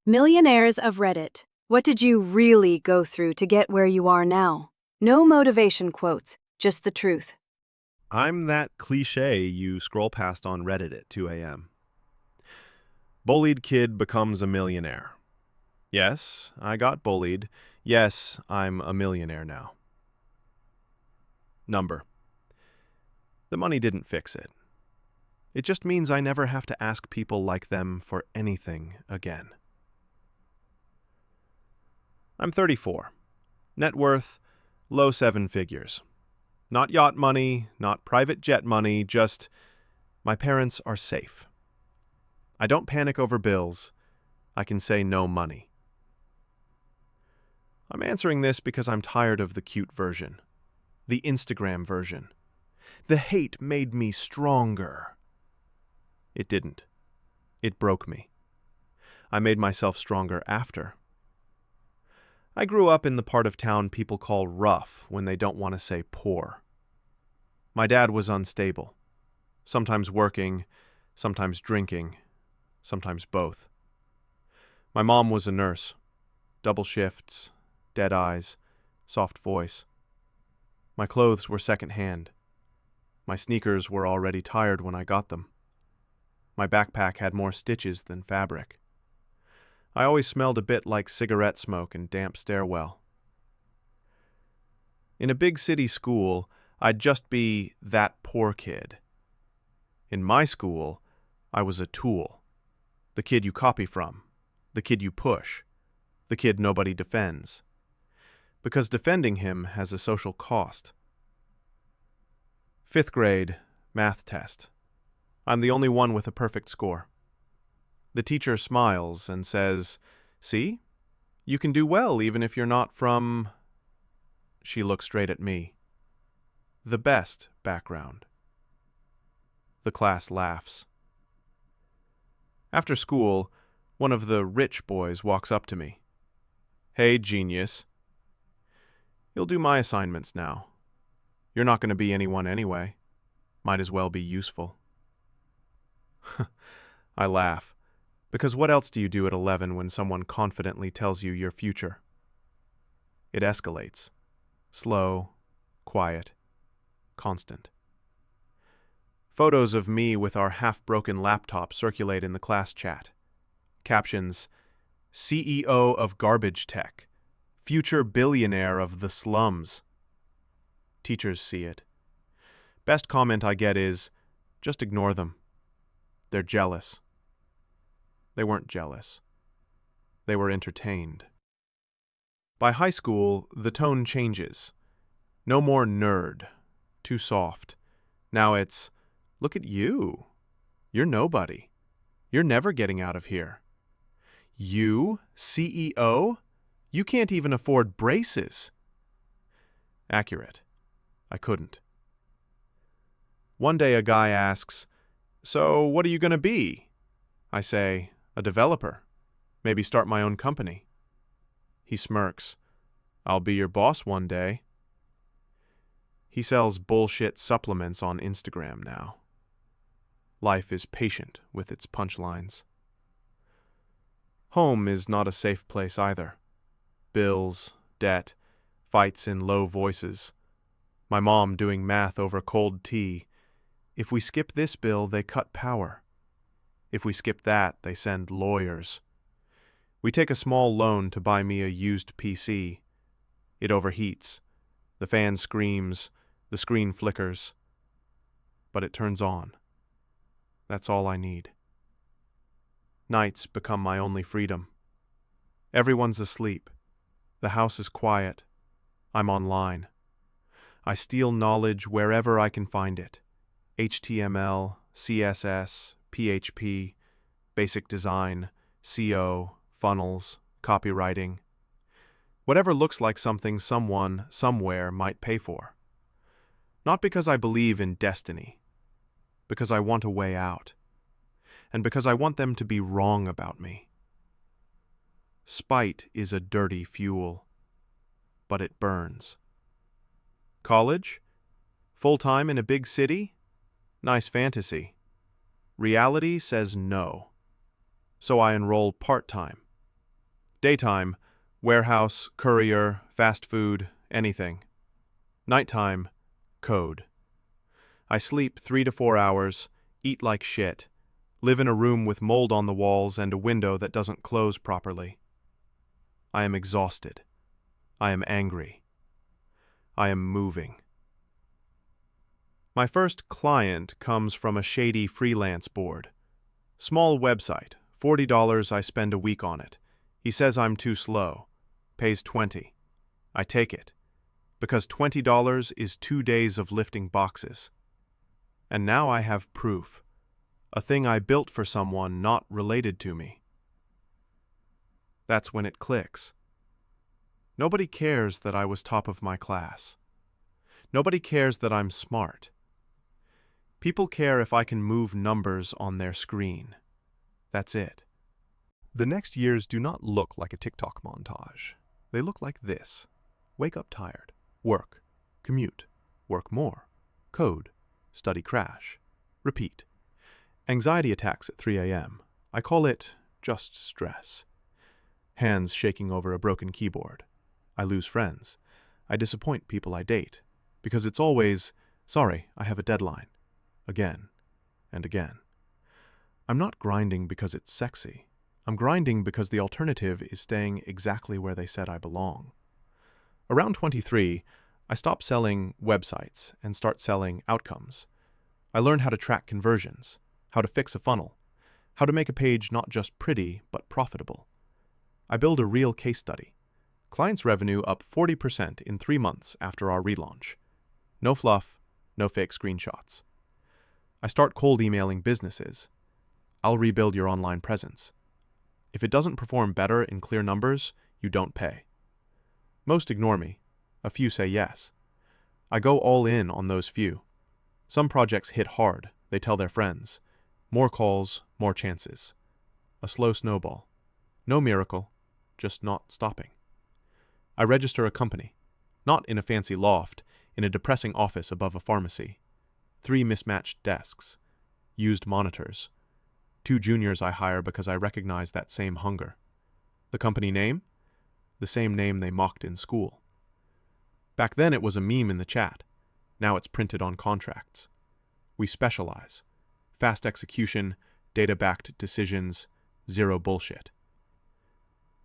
Millionaires of Reddit. What did you really go through to get where you are now? No motivation quotes, just the truth. I'm that cliche you scroll past on Reddit at 2 a.m. Bullied kid becomes a millionaire. Yes, I got bullied. Yes, I'm a millionaire now. Number. The money didn't fix it. It just means I never have to ask people like them for anything again. I'm 34. Net worth, low seven figures. Not yacht money, not private jet money, just my parents are safe. I don't panic over bills. I can say no money. I'm answering this because I'm tired of the cute version, the Instagram version. The hate made me stronger. It didn't. It broke me. I made myself stronger after. I grew up in the part of town people call rough when they don't want to say poor. My dad was unstable, sometimes working, sometimes drinking, sometimes both. My mom was a nurse, double shifts, dead eyes, soft voice. My clothes were secondhand. My sneakers were already tired when I got them. My backpack had more stitches than fabric. I always smelled a bit like cigarette smoke and damp stairwell. In a big city school, I'd just be that poor kid. In my school, I was a tool. The kid you copy from. The kid you push. The kid nobody defends. Because defending him has a social cost. 5th grade, math test. I'm the only one with a perfect score. The teacher smiles and says, "See? You can do well even if you're not from..." She looks straight at me. The best background. The class laughs. After school, one of the rich boys walks up to me. "Hey, genius. You'll do my assignments now. You're not going to be anyone anyway. Might as well be useful." I laugh. Because what else do you do at 11 when someone confidently tells you your future? It escalates. Slow, quiet, constant. Photos of me with our half-broken laptop circulate in the class chat. Captions, CEO of garbage tech, future billionaire of the slums. Teachers see it. Best comment I get is, just ignore them. They're jealous. They weren't jealous. They were entertained. By high school, the tone changes. No more nerd. Too soft. Now it's, look at you. You're nobody. You're never getting out of here. You, CEO? You can't even afford braces. Accurate. I couldn't. One day a guy asks, "So what are you going to be?" I say, "A developer. Maybe start my own company." He smirks. "I'll be your boss one day." He sells bullshit supplements on Instagram now. Life is patient with its punchlines. Home is not a safe place either. Bills, debt, fights in low voices. My mom doing math over cold tea. If we skip this bill, they cut power. If we skip that, they send lawyers. We take a small loan to buy me a used PC. It overheats. The fan screams. The screen flickers. But it turns on. That's all I need. Nights become my only freedom. Everyone's asleep. The house is quiet. I'm online. I steal knowledge wherever I can find it. HTML, CSS, PHP, basic design, SEO, funnels, copywriting. Whatever looks like something someone, somewhere might pay for. Not because I believe in destiny, because I want a way out, and because I want them to be wrong about me. Spite is a dirty fuel, but it burns. College? Full-time in a big city? Nice fantasy. Reality says no. So I enroll part-time, Daytime, warehouse, courier, fast food, anything. Nighttime, code. I sleep 3 to 4 hours, eat like shit, live in a room with mold on the walls and a window that doesn't close properly. I am exhausted. I am angry. I am moving. My first client comes from a shady freelance board. Small website, $40 I spend a week on it. He says I'm too slow. Pays $20. I take it. Because $20 is 2 days of lifting boxes. And now I have proof. A thing I built for someone not related to me. That's when it clicks. Nobody cares that I was top of my class. Nobody cares that I'm smart. People care if I can move numbers on their screen. That's it. The next years do not look like a TikTok montage. They look like this. Wake up tired. Work. Commute. Work more. Code. Study crash. Repeat. Anxiety attacks at 3 a.m. I call it just stress. Hands shaking over a broken keyboard. I lose friends. I disappoint people I date. Because it's always, sorry, I have a deadline. Again and again. I'm not grinding because it's sexy. I'm grinding because the alternative is staying exactly where they said I belong. Around 23, I stop selling websites and start selling outcomes. I learn how to track conversions, how to fix a funnel, how to make a page not just pretty, but profitable. I build a real case study. Clients' revenue up 40% in 3 months after our relaunch. No fluff, no fake screenshots. I start cold emailing businesses. I'll rebuild your online presence. If it doesn't perform better in clear numbers, you don't pay. Most ignore me. A few say yes. I go all in on those few. Some projects hit hard. They tell their friends. More calls, more chances. A slow snowball. No miracle, just not stopping. I register a company. Not in a fancy loft, in a depressing office above a pharmacy. 3 mismatched desks. Used monitors. 2 juniors I hire because I recognize that same hunger. The company name? The same name they mocked in school. Back then it was a meme in the chat. Now it's printed on contracts. We specialize. Fast execution, data-backed decisions, zero bullshit.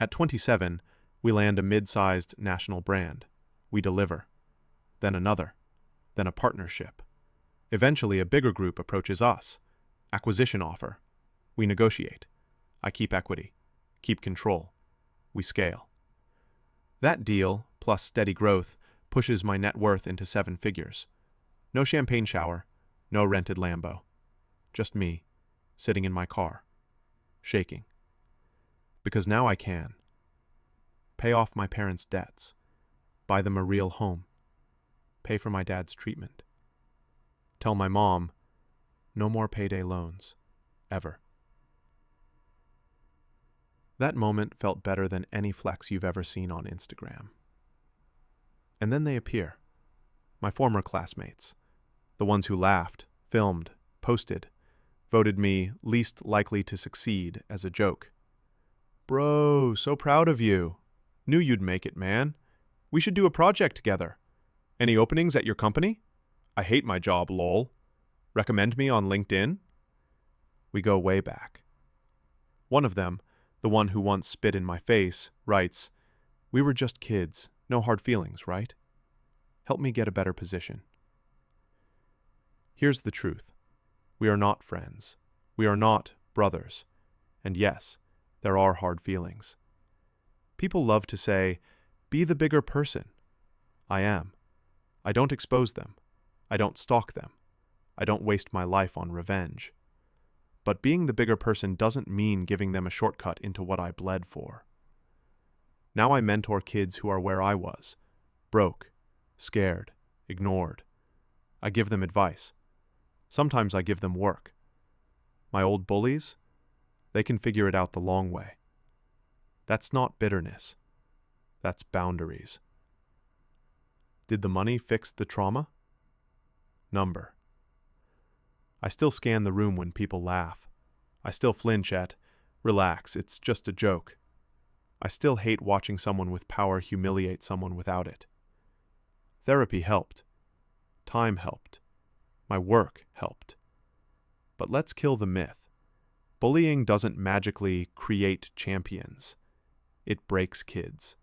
At 27, we land a mid-sized national brand. We deliver. Then another. Then a partnership. Eventually a bigger group approaches us. Acquisition offer. We negotiate. I keep equity. Keep control. We scale. That deal, plus steady growth, pushes my net worth into 7 figures. No champagne shower, no rented Lambo. Just me, sitting in my car, shaking. Because now I can. Pay off my parents' debts. Buy them a real home. Pay for my dad's treatment. Tell my mom, no more payday loans. Ever. That moment felt better than any flex you've ever seen on Instagram. And then they appear. My former classmates. The ones who laughed, filmed, posted, voted me least likely to succeed as a joke. Bro, so proud of you. Knew you'd make it, man. We should do a project together. Any openings at your company? I hate my job, lol. Recommend me on LinkedIn? We go way back. One of them, the one who once spit in my face, writes, "We were just kids, no hard feelings, right? Help me get a better position." Here's the truth. We are not friends. We are not brothers. And yes, there are hard feelings. People love to say, be the bigger person. I am. I don't expose them. I don't stalk them. I don't waste my life on revenge. But being the bigger person doesn't mean giving them a shortcut into what I bled for. Now I mentor kids who are where I was, broke, scared, ignored. I give them advice. Sometimes I give them work. My old bullies, they can figure it out the long way. That's not bitterness. That's boundaries. Did the money fix the trauma? Number. I still scan the room when people laugh. I still flinch at, relax, it's just a joke. I still hate watching someone with power humiliate someone without it. Therapy helped. Time helped. My work helped. But let's kill the myth. Bullying doesn't magically create champions. It breaks kids.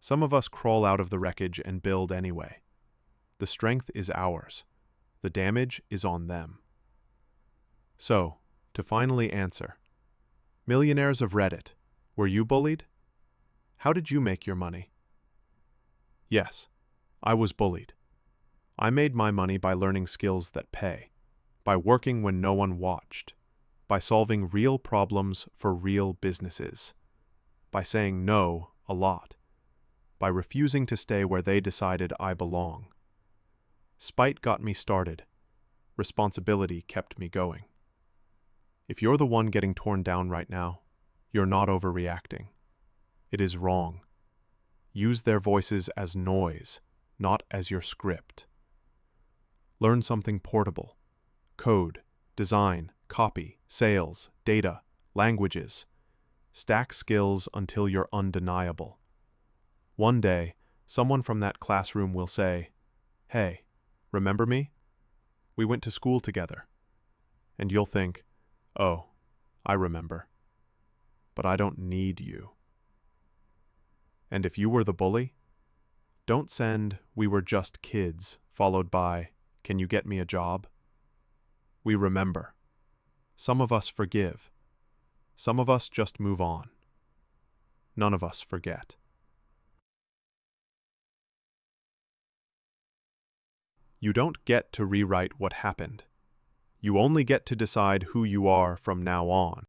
Some of us crawl out of the wreckage and build anyway. The strength is ours. The damage is on them. So, to finally answer, Millionaires of Reddit, were you bullied? How did you make your money? Yes, I was bullied. I made my money by learning skills that pay, by working when no one watched, by solving real problems for real businesses, by saying no a lot, by refusing to stay where they decided I belong. Spite got me started. Responsibility kept me going. If you're the one getting torn down right now, you're not overreacting. It is wrong. Use their voices as noise, not as your script. Learn something portable. Code, design, copy, sales, data, languages. Stack skills until you're undeniable. One day, someone from that classroom will say, "Hey, remember me? We went to school together." And you'll think, "Oh, I remember. But I don't need you." And if you were the bully, don't send "we were just kids" followed by "can you get me a job?" We remember. Some of us forgive. Some of us just move on. None of us forget. You don't get to rewrite what happened. You only get to decide who you are from now on.